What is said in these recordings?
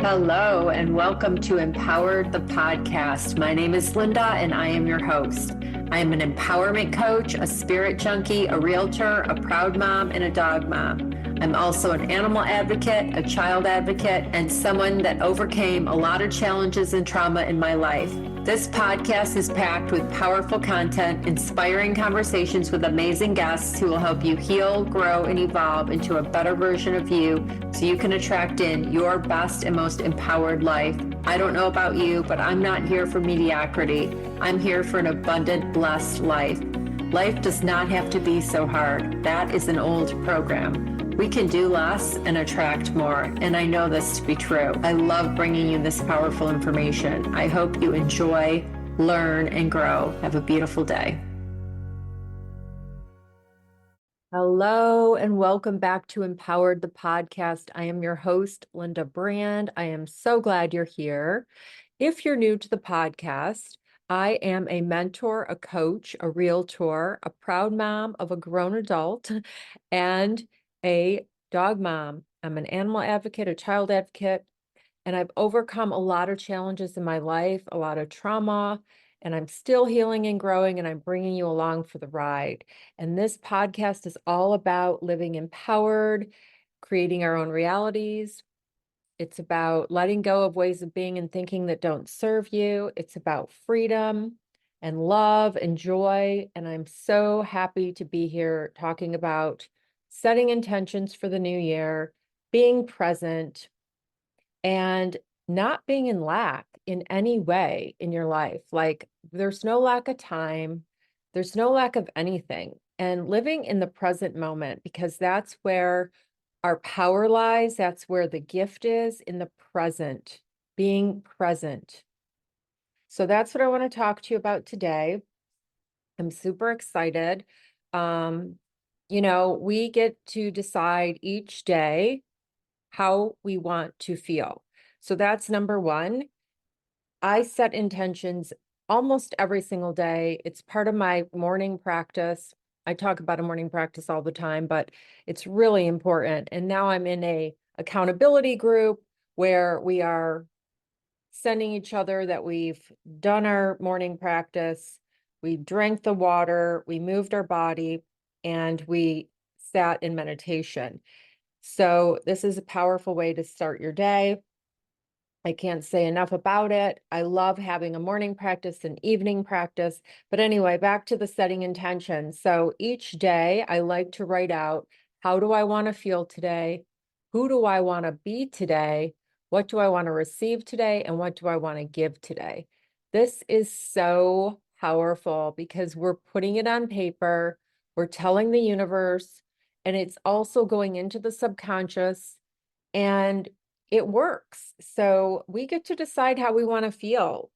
Hello, and welcome to Empowered the Podcast. My name is Linda, and I am your host. I am an empowerment coach, a spirit junkie, a realtor, a proud mom, and a dog mom. I'm also an animal advocate, a child advocate, and someone that overcame a lot of challenges and trauma in my life. This podcast is packed with powerful content, inspiring conversations with amazing guests who will help you heal, grow, and evolve into a better version of you so you can attract in your best and most empowered life. I don't know about you, but I'm not here for mediocrity. I'm here for an abundant, blessed life. Life does not have to be so hard. That is an old program. We can do less and attract more, and I know this to be true. I love bringing you this powerful information. I hope you enjoy, learn, and grow. Have a beautiful day. Hello, and welcome back to Empowered the Podcast. I am your host, Linda Brand. I am so glad you're here. If you're new to the podcast, I am a mentor, a coach, a realtor, a proud mom of a grown adult, and a dog mom. I'm an animal advocate, a child advocate, and I've overcome a lot of challenges in my life, a lot of trauma, and I'm still healing and growing, and I'm bringing you along for the ride. And this podcast is all about living empowered, creating our own realities. It's about letting go of ways of being and thinking that don't serve you. It's about freedom and love and joy. And I'm so happy to be here talking about setting intentions for the new year, being present, and not being in lack in any way in your life. Like there's no lack of time, there's no lack of anything. And living in the present moment, because that's where our power lies. That's where the gift is, in the present, being present. So that's what I want to talk to you about today. I'm super excited. We get to decide each day how we want to feel. So that's number one. I set intentions almost every single day. It's part of my morning practice. I talk about a morning practice all the time, but it's really important. And now I'm in a accountability group where we are sending each other that we've done our morning practice, we drank the water, we moved our body, and we sat in meditation. So this is a powerful way to start your day. I can't say enough about it. I love having a morning practice and evening practice. But anyway, back to the setting intention. So each day I like to write out, how do I want to feel today? Who do I want to be today? What do I want to receive today? And what do I want to give today? This is so powerful because we're putting it on paper. We're telling the universe, and it's also going into the subconscious, and it works. So we get to decide how we want to feel.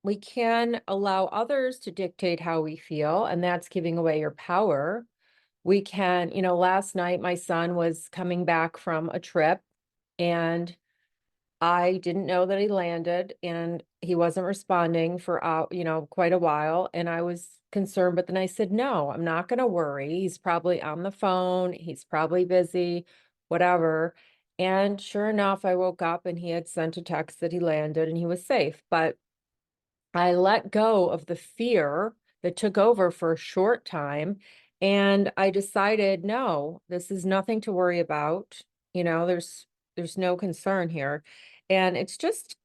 We can allow others to dictate how we feel, and that's giving away your power. We can, last night my son was coming back from a trip, and I didn't know that he landed, and he wasn't responding for, quite a while. And I was concerned, but then I said, no, I'm not going to worry. He's probably on the phone. He's probably busy, whatever. And sure enough, I woke up and he had sent a text that he landed and he was safe. But I let go of the fear that took over for a short time. And I decided, no, this is nothing to worry about. There's no concern here. And it's just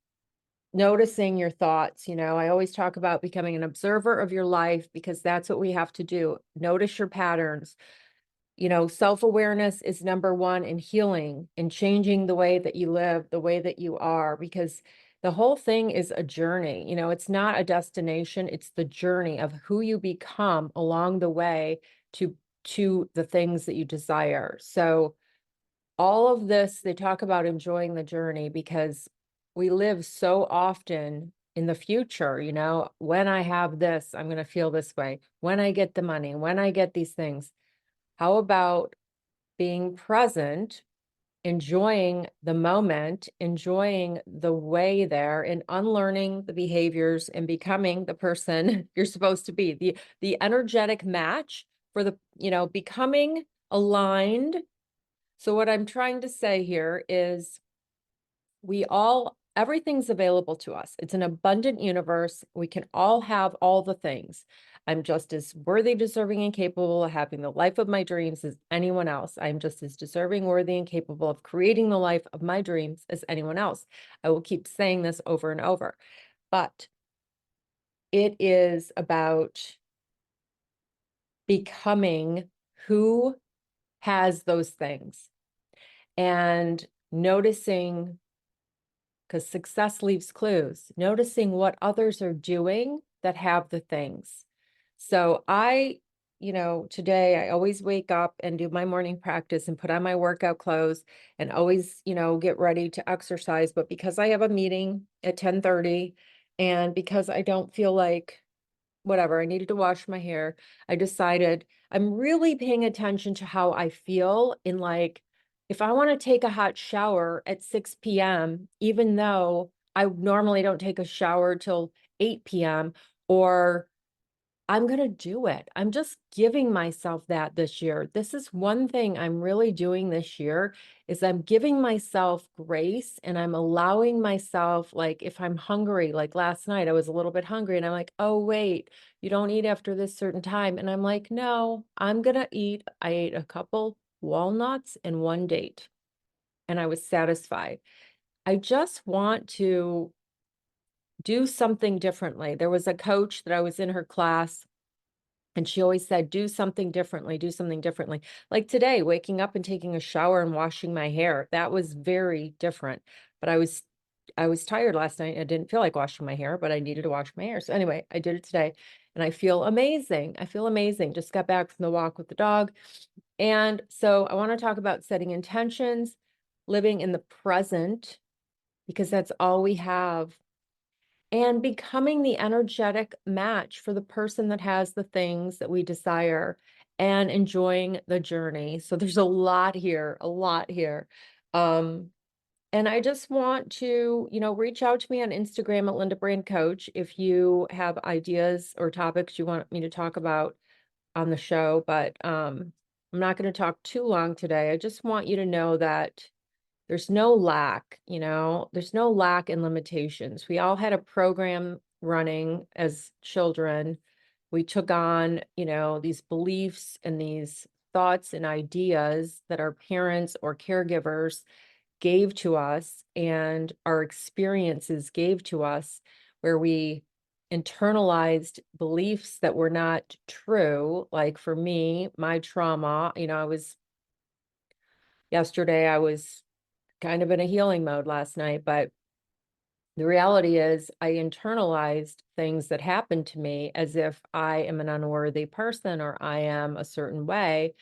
noticing your thoughts. I always talk about becoming an observer of your life, because that's what we have to do. Notice your patterns. Self-awareness is number one in healing and changing the way that you live, the way that you are, because the whole thing is a journey. It's not a destination. It's the journey of who you become along the way to the things that you desire. So all of this, they talk about enjoying the journey, because we live so often in the future. When I have this, I'm going to feel this way. When I get the money, when I get these things. How about being present, enjoying the moment, enjoying the way there, and unlearning the behaviors and becoming the person you're supposed to be, the energetic match for becoming aligned. So what I'm trying to say here is everything's available to us. It's an abundant universe. We can all have all the things. I'm just as worthy, deserving, and capable of having the life of my dreams as anyone else. I'm just as deserving, worthy, and capable of creating the life of my dreams as anyone else. I will keep saying this over and over, but it is about becoming who has those things and noticing, because success leaves clues, noticing what others are doing that have the things. So today I always wake up and do my morning practice and put on my workout clothes and always, get ready to exercise. But because I have a meeting at 10:30 and because I don't feel like whatever, I needed to wash my hair, I decided I'm really paying attention to how I feel in, like, if I want to take a hot shower at 6 p.m., even though I normally don't take a shower till 8 p.m., or I'm going to do it. I'm just giving myself that this year. This is one thing I'm really doing this year is I'm giving myself grace and I'm allowing myself, like, if I'm hungry, like last night, I was a little bit hungry and I'm like, oh, wait, you don't eat after this certain time. And I'm like, no, I'm going to eat. I ate a couple walnuts and one date and I was satisfied. I just want to do something differently. There was a coach that I was in her class and she always said, do something differently, do something differently. Like today, waking up and taking a shower and washing my hair, that was very different. But I was tired last night. I didn't feel like washing my hair, but I needed to wash my hair. So anyway, I did it today and I feel amazing. I feel amazing. Just got back from the walk with the dog. And so I want to talk about setting intentions, living in the present, because that's all we have, and becoming the energetic match for the person that has the things that we desire, and enjoying the journey. So there's a lot here, a lot here. And I just want to, reach out to me on Instagram at Linda Brand Coach if you have ideas or topics you want me to talk about on the show. But I'm not going to talk too long today. I just want you to know that there's no lack, there's no lack in limitations. We all had a program running as children. We took on, these beliefs and these thoughts and ideas that our parents or caregivers gave to us and our experiences gave to us, where we internalized beliefs that were not true. Like for me, my trauma, yesterday I was kind of in a healing mode last night, but the reality is I internalized things that happened to me as if I am an unworthy person or I am a certain way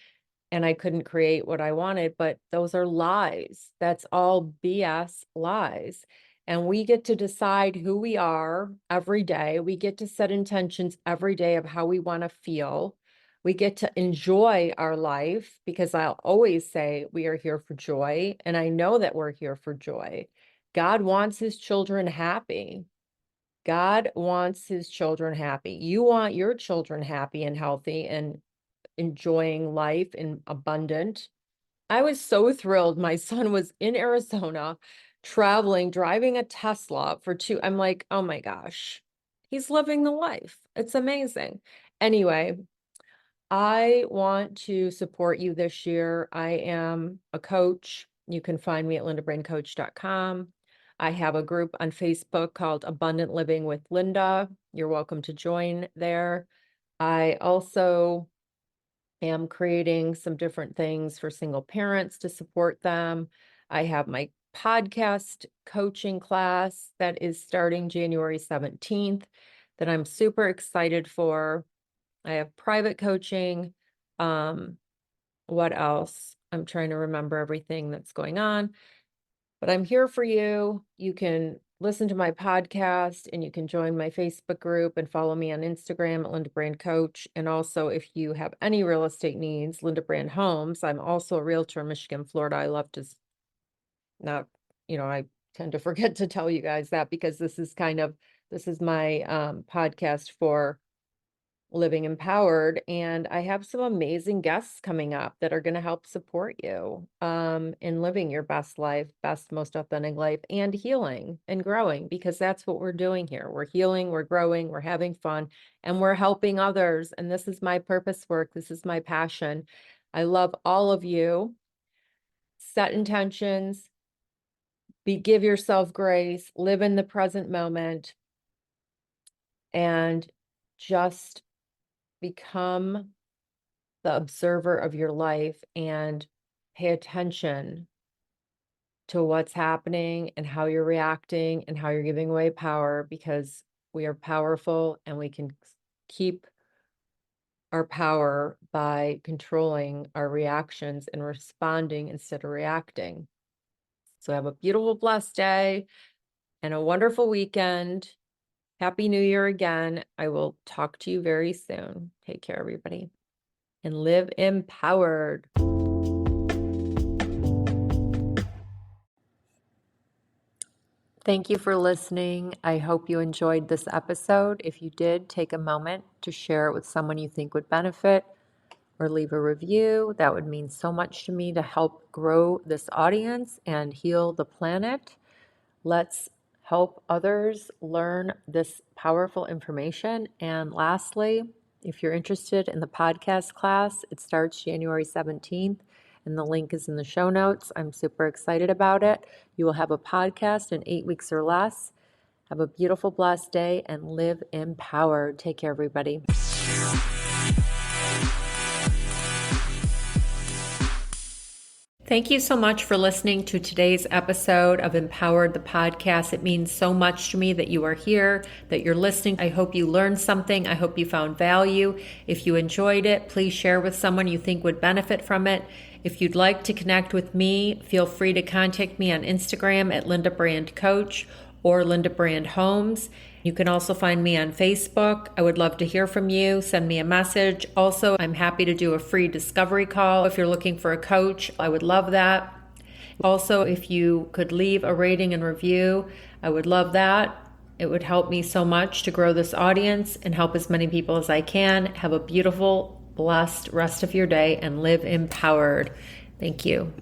and I couldn't create what I wanted. But those are lies. That's all BS lies. And we get to decide who we are every day. We get to set intentions every day of how we want to feel. We get to enjoy our life, because I'll always say we are here for joy. And I know that we're here for joy. God wants his children happy. God wants his children happy. You want your children happy and healthy and enjoying life and abundant. I was so thrilled. My son was in Arizona traveling, driving a Tesla for two. I'm like, oh my gosh, he's living the life. It's amazing. Anyway, I want to support you this year. I am a coach. You can find me at lindabraincoach.com. I have a group on Facebook called Abundant Living with Linda. You're welcome to join there. I also am creating some different things for single parents to support them. I have my podcast coaching class that is starting January 17th that I'm super excited for. I have private coaching. What else? I'm trying to remember everything that's going on, but I'm here for you. You can listen to my podcast and you can join my Facebook group and follow me on Instagram at Linda Brand Coach. And also, if you have any real estate needs, Linda Brand Homes. I'm also a realtor in Michigan, Florida. I love to not, I tend to forget to tell you guys that, because this is my podcast for Living Empowered, and I have some amazing guests coming up that are going to help support you in living your best life, best, most authentic life, and healing and growing, because that's what we're doing here. We're healing, we're growing, we're having fun, and we're helping others. And this is my purpose work. This is my passion. I love all of you. Set intentions, give yourself grace, live in the present moment, and just become the observer of your life and pay attention to what's happening and how you're reacting and how you're giving away power, because we are powerful and we can keep our power by controlling our reactions and responding instead of reacting. So have a beautiful, blessed day and a wonderful weekend. Happy New Year again. I will talk to you very soon. Take care, everybody, and live empowered. Thank you for listening. I hope you enjoyed this episode. If you did, take a moment to share it with someone you think would benefit, or leave a review. That would mean so much to me to help grow this audience and heal the planet. Let's help others learn this powerful information. And lastly, if you're interested in the podcast class, it starts January 17th, and the link is in the show notes. I'm super excited about it. You will have a podcast in 8 weeks or less. Have a beautiful, blessed day and live empowered. Take care, everybody. Thank you so much for listening to today's episode of Empowered the Podcast. It means so much to me that you are here, that you're listening. I hope you learned something. I hope you found value. If you enjoyed it, please share with someone you think would benefit from it. If you'd like to connect with me, feel free to contact me on Instagram at Linda Brand Coach or Linda Brand Homes. You can also find me on Facebook. I would love to hear from you. Send me a message. Also, I'm happy to do a free discovery call if you're looking for a coach. I would love that. Also, if you could leave a rating and review, I would love that. It would help me so much to grow this audience and help as many people as I can. Have a beautiful, blessed rest of your day and live empowered. Thank you.